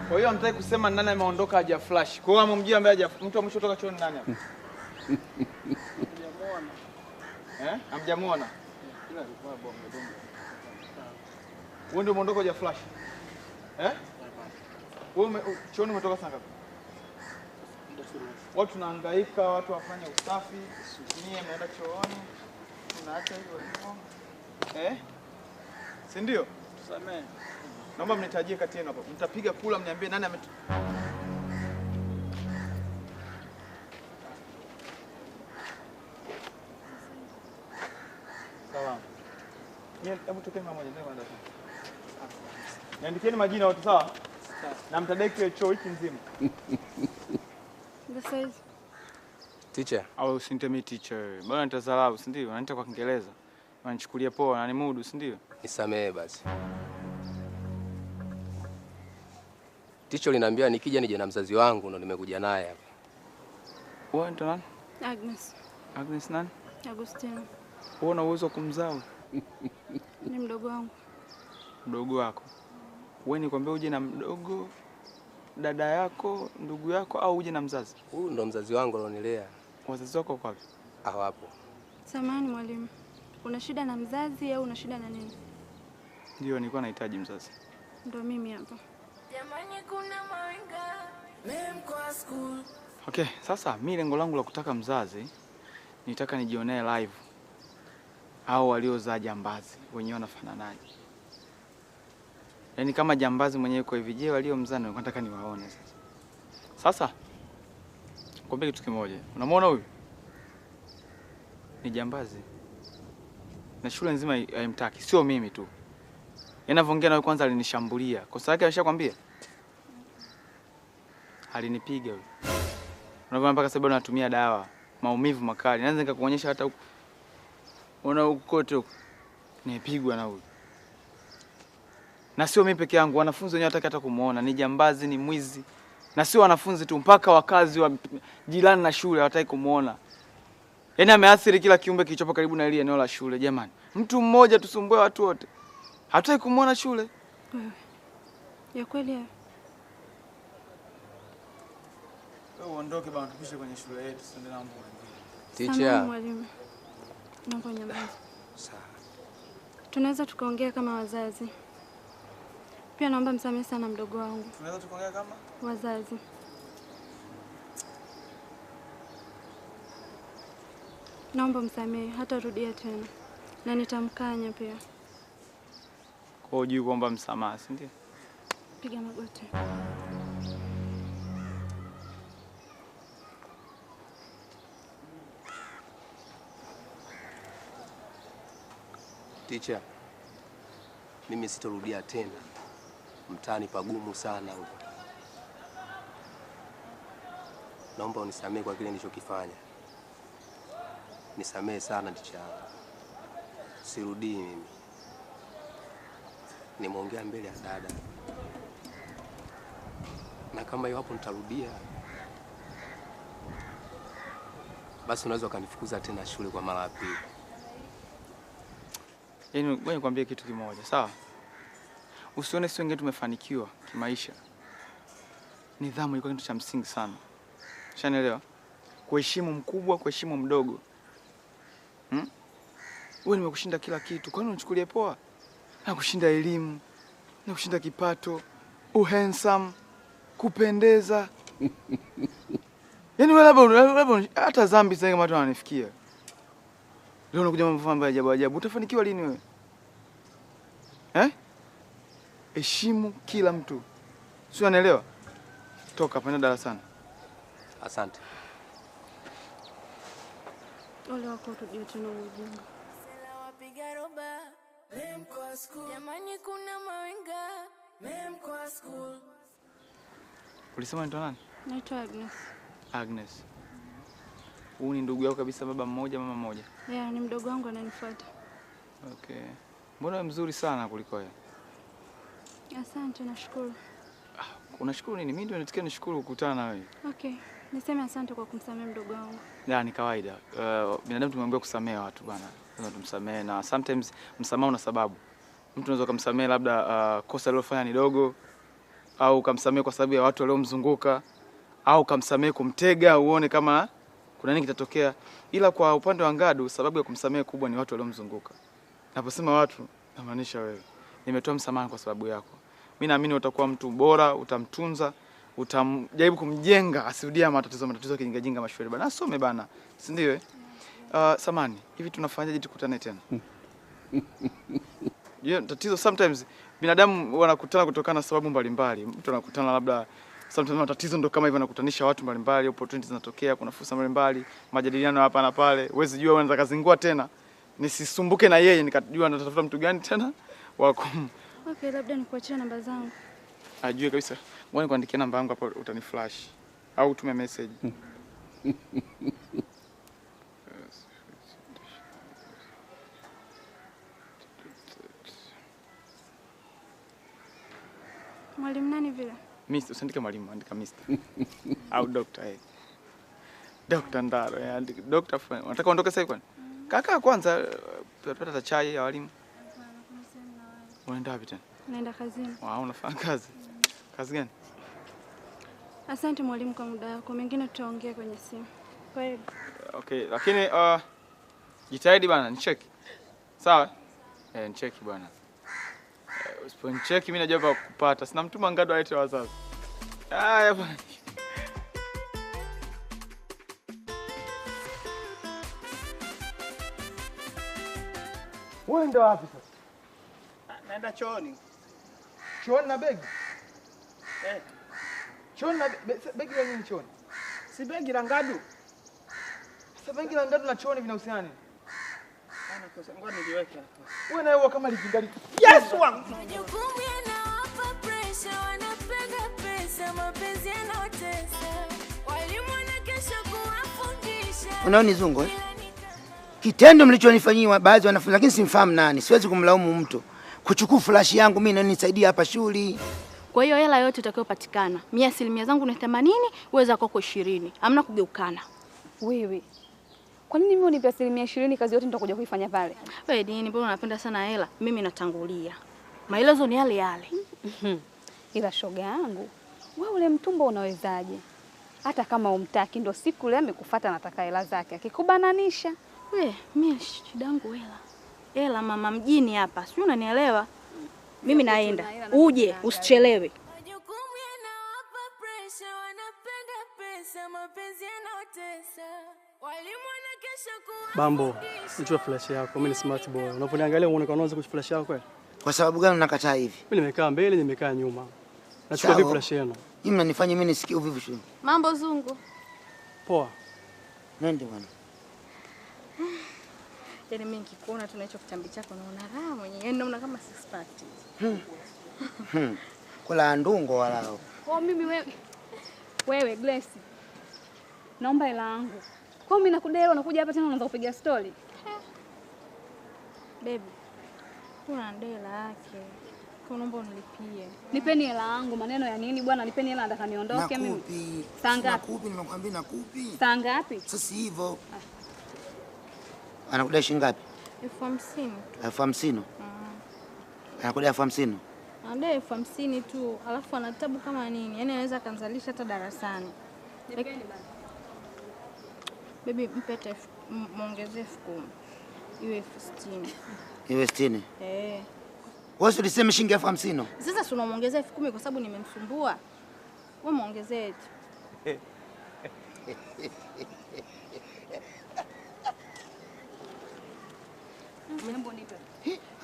Kwa hiyo hamtaki kusema nani ameondoka haja flash. Kwa hiyo amemjia ambaye haja mtu wa mwisho kutoka chooni nani hapa? Hamjamuona. Hamjamuona? Ila alikuwa bongo. Wewe ndio umeondoka haja flash. Wewe chooni umetoka saa ngapi? Watu tunahangaika, watu wafanye usafi, nyie mnaenda chooni. Tunaacha hivyo hivyo. Si ndio? Tusamee. Naomba mnitajie kati yenu hapo. Mtapiga kula mniambie nani Sawa. Hebu tokeni pamoja ndio maana. Niandikieni majina wote sawa? Sawa. Na mtadai kile choo wiki nzima. Besides. Teacher. Au usinitemee teacher. Bwana nitadharau, si ndio? Unaniita kwa Kiingereza. Unanichukulia poa na ni mudu, si ndio? Nisamee basi. Teacher linaambia nikija nije na mzazi wangu ndo nimekuja naye hapa. Wewe ndo nani? Agnes. Agnes nani? Agustino. Wewe una uwezo kumzaa? Ni mdogo wangu. Mdogo wako. Wewe nikwambia uje na mdogo dada yako, ndugu yako au uje na mzazi? Huyu ndo mzazi wangu alionilea. Wazazi wako wapi? Hawapo. Samahani mwalimu. Una shida na mzazi au una shida na nini? Ndio nilikuwa nahitaji mzazi. Ndio mimi hapa. Jamani kuna mawinga. Memkwa school. Okay, sasa mimi lengo langu la kutaka mzazi nitaka nijionee live hao waliozaa jambazi wenyewe wanafananaje. Yaani kama jambazi mwenyewe kwa hivi je waliomzaa ndio nataka niwaone sasa. Sasa kwambie kitu kimoja. Unamwona huyu? Ni jambazi. Na shule nzima haimtaki, sio mimi tu. Yanavyoongea nawe kwanza alinishambulia. Kosa lake ameshakwambia? Alinipiga huyu. Unaona mpaka sasa bado natumia dawa, maumivu makali. Naweza nikakuonyesha hata huko. Ona huko kote huko. Nimepigwa na huyu. Na sio mimi peke yangu, wanafunzi wenyewe hata kumuona, ni jambazi, ni mwizi. Na sio wanafunzi tu, mpaka wakazi wa jirani na shule hawataki kumuona. Yaani ameathiri kila kiumbe kilichopo karibu na ile eneo la shule jamani. Mtu mmoja tusumbue watu wote. Hataki kumuona shule. Wewe. Ya kweli ya. Wewe uondoke bwana tupishe kwenye shule yetu sende na mbona. Teacher. Mwalimu. Naomba nyamaza. Sawa. Tunaweza tukaongea kama wazazi. Pia naomba msamehe sana mdogo wangu. Tunaweza tukaongea kama wazazi. Naomba msamehe hata rudia tena. Na nitamkanya pia. Kwa hiyo kuomba msamaha, si ndio? Piga magoti. Teacher. Mimi sitorudia tena. Mtaani pagumu sana huko. Naomba unisamehe kwa kile nilichokifanya. Nisamehe sana teacher. Sirudii mimi. Nimeongea mbele ya dada. Na kama iwapo nitarudia, basi unaweza kanifukuza tena shule kwa mara ya pili. Yaani ngoja nikwambie kitu kimoja, sawa? Usione sisi wengine tumefanikiwa kimaisha. Nidhamu ilikuwa kitu cha msingi sana. Ushanielewa? Kuheshimu mkubwa, kuheshimu mdogo. Wewe nimekushinda kila kitu. Kwa nini unichukulie poa? Na kushinda elimu, na kushinda kipato, handsome, kupendeza. Yaani wewe labda hata dhambi sasa kama watu wananifikia. Leo unakuja mambo ambayo ajabu ajabu. Utafanikiwa lini wewe? Heshimu kila mtu. Sio unaelewa? Toka panda darasani. Asante. Ole wako turudi tena ujinga. Sela wapiga roba. Memkwa school. Jamani kuna mawinga. Memkwa school. Ulisema ni nani? Naitwa Agnes. Agnes. Huyu ni ndugu yako kabisa, baba mmoja mama mmoja? Yeah, ni mdogo wangu ananifuata. Okay. Mbona mzuri sana kuliko yeye? Asante, nashukuru. Unashukuru nini? Mimi ndio natakiwa nishukuru kukutana na wewe. Okay. Niseme asante kwa kumsamehe mdogo wangu. Ya, ni kawaida. Binadamu tumeambiwa kusamehe watu bwana. Lazima tumsamehe na sometimes msamaha una sababu. Mtu unaweza kumsamehe labda kosa alilofanya ni dogo. au ukamsamehe kwa sababu ya watu waliomzunguka, au ukamsamehe kumtega uone kama kuna nini kitatokea. Ila kwa upande wa Ngadu, sababu ya kumsamehe kubwa ni watu waliomzunguka. Naposema watu, namaanisha wewe. Nimetoa msamaha kwa sababu yako. Mimi naamini utakuwa mtu bora, utamtunza, utamjaribu kumjenga asirudia matatizo kijinga mashwele bana. Asome bana. Si ndio eh? Samani, hivi tunafanyaje tukutane tena? Tatizo sometimes binadamu wanakutana kutokana na sababu mbalimbali. Mtu anakutana labda sometimes matatizo ndo kama hivyo yanakutanisha watu mbalimbali, opportunities zinatokea, kuna fursa mbalimbali, majadiliano hapa na pale. Huwezi jua unaweza kazingua tena. Nisisumbuke na yeye nikajua natafuta mtu gani tena wako. Okay, labda nikuachie namba zangu. Ajue kabisa. Ngoja nikuandikie namba yangu hapo utaniflash au tume message. Mwalimu nani vile? Mister, usiandike mwalimu, andika mister. Au doctor Dr. Ndaro, andika Dr. Unataka uondoke sasa kwani? Kaka kwanza tutapata chai ya walimu. Unaenda wapi tena? Naenda kazini. Unafanya kazi? Kazi gani? Asante mwalimu kwa muda wako. Mengine tutaongea kwenye simu. Kwa hiyo okay, lakini jitahidi bana, nicheki. Sawa? Nicheki bwana. Usiponicheki mimi najua kupata. Sina mtuma Ngadu alete wazazi. Haya bwana. Wewe ndio wapi sasa? Naenda chooni. Chooni na begi? Chooni na begi la nini chooni? Si begi la Ngadu. Sasa begi la Ngadu na chooni vinahusiana nini? Ana kosa ngoja niliweke hapa. Wewe na wewe kama likingali. Yes wangu. Majukumu yanawapa pressure, wanapenda pesa, mapenzi yanawatesa. Walimu wanakesha kuwafundisha. Unaoni Zungu eh? Kitendo mlichonifanyia baadhi wanafunzi, lakini simfahamu nani, siwezi kumlaumu mtu. Kuchukua flash yangu mimi na nisaidia hapa shule. Kwa hiyo hela yote itakayopatikana, mimi asilimia zangu ni 80, uweza kwako 20. Hamna kugeukana. Wewe. Kwa nini mimi unipe asilimia 20 kazi yote nitakuja kuifanya pale? Wewe nini, mbona unapenda sana hela? Mimi natangulia. Maelezo ni yale yale. Ila shoga yangu, wewe ule mtumbo unawezaje? Hata kama umtaki ndo siku ile amekufuata nataka hela zake. Akikubananisha. Mimi shida yangu hela. Hela mama mjini hapa. Sio unanielewa? Mimi naenda. Uje, usichelewe. Majukumu yanawapa pressure, wanapenda pesa, mapenzi yanawatesa. Walimu wanakesha kuwafundisha. Bambo, nichukue flash yako. Mimi ni smart boy. Unaponiangalia unaonekana unaanza kuchukua flash yako kweli? Kwa sababu gani unakataa hivi? Mimi nimekaa mbele, nimekaa nyuma. Nachukua vipi flash yenu? Hii mnanifanya mimi nisikie uvivu shule. Mambo Zungu. Poa. Nende bwana. Yaani mimi nikikuona tu na hicho kitambi chako naona raha mwenyewe. Yaani naona kama six pack. Kula ndungo walao. Kwa mimi wewe Grace. Naomba hela yangu. Kwa mimi nakudai unakuja hapa tena unaanza kupiga story. Baby. Kuna ndela yake. Kwa naomba unilipie. Nipeni hela yangu, maneno ya nini bwana? Nipeni hela nataka niondoke mimi. Nakupi. Saa ngapi? Nakupi, nimekwambia nakupi. Saa ngapi? Sasa hivyo. Anakudai shilingi ngapi? 50,000. 50,000. Anakudai 50,000. Anadai 50,000 tu, alafu ana tabu kama nini? Yaani anaweza kanzalisha hata darasani. Nipeni bana. Baby mpete muongezee 10,000. Iwe 60,000. Iwe 60. Wewe ulisema shilingi 50,000. Sasa si unamuongezea 10,000 kwa sababu nimemsumbua. Wewe muongezee tu.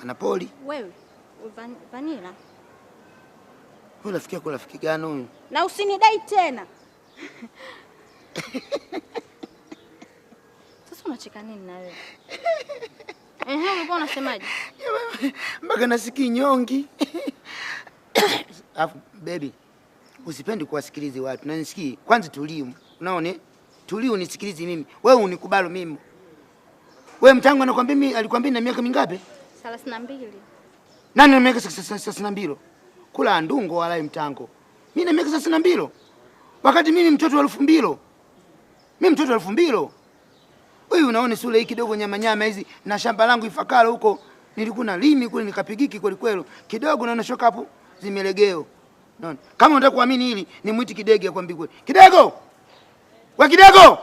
Ana poli. Wewe vanila. Wewe rafiki yako rafiki gani huyu? Na usinidai tena. Sasa unacheka nini na wewe? Ulikuwa unasemaje? Mpaka nasikia nyongi. Afu baby, usipendi kuwasikiliza watu. Na nisikii, kwanza tuliu. Unaona? Tuliu nisikilize mimi. Wewe unikubali mimi. Wewe mtangu anakuambia mimi alikwambia na miaka mingapi? 32. Nani ana miaka 32? Kula ndungo wala mtango. Mimi na miaka 32. Wakati mimi mtoto wa 2000. Mimi mtoto wa 2000. Wewe unaona sura hii kidogo nyama hizi na shamba langu Ifakara huko nilikuwa na limi kule nikapigiki kweli kweli. Kidogo naona shoka hapo zimelegeo. Unaona? Kama unataka kuamini hili, ni mwiti Kidege akwambie kweli. Kidego! Wa Kidego!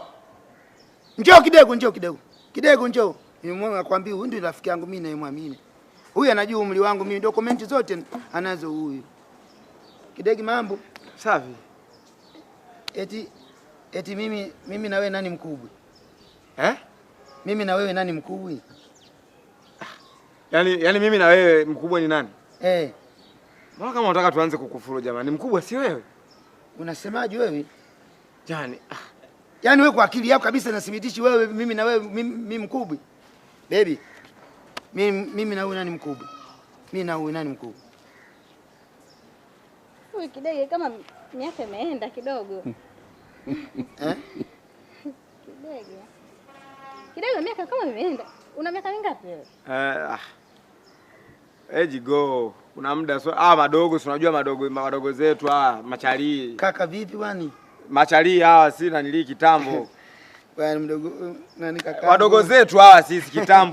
Njoo Kidego, njoo Kidego. Kidego njoo. Nimemwona akwambia huyu ndio rafiki yangu mimi naemwamini. Huyu anajua umri wangu mimi, dokumenti zote anazo huyu. Kidege mambo? Safi. Eti mimi na wewe nani mkubwa? Eh? Mimi na wewe nani mkubwa? Yaani mimi na wewe mkubwa ni nani? Mbona kama unataka tuanze kukufuru jamani? Mkubwa si wewe? Unasemaje wewe? Yaani wewe kwa akili yako kabisa nasimitishi wewe mimi na wewe mimi mkubwa. Baby. Mimi na wewe nani mkubwa? Mimi na wewe nani mkubwa? Huyu Kidege kama miaka imeenda kidogo. Kidege miaka kama imeenda. Una miaka mingapi wewe? Jigo. Kuna muda madogo, si unajua madogo zetu machali. Kaka vipi wani? Machali si nanili kitambo. Bwana mdogo nani kaka? Wadogo zetu sisi kitambo.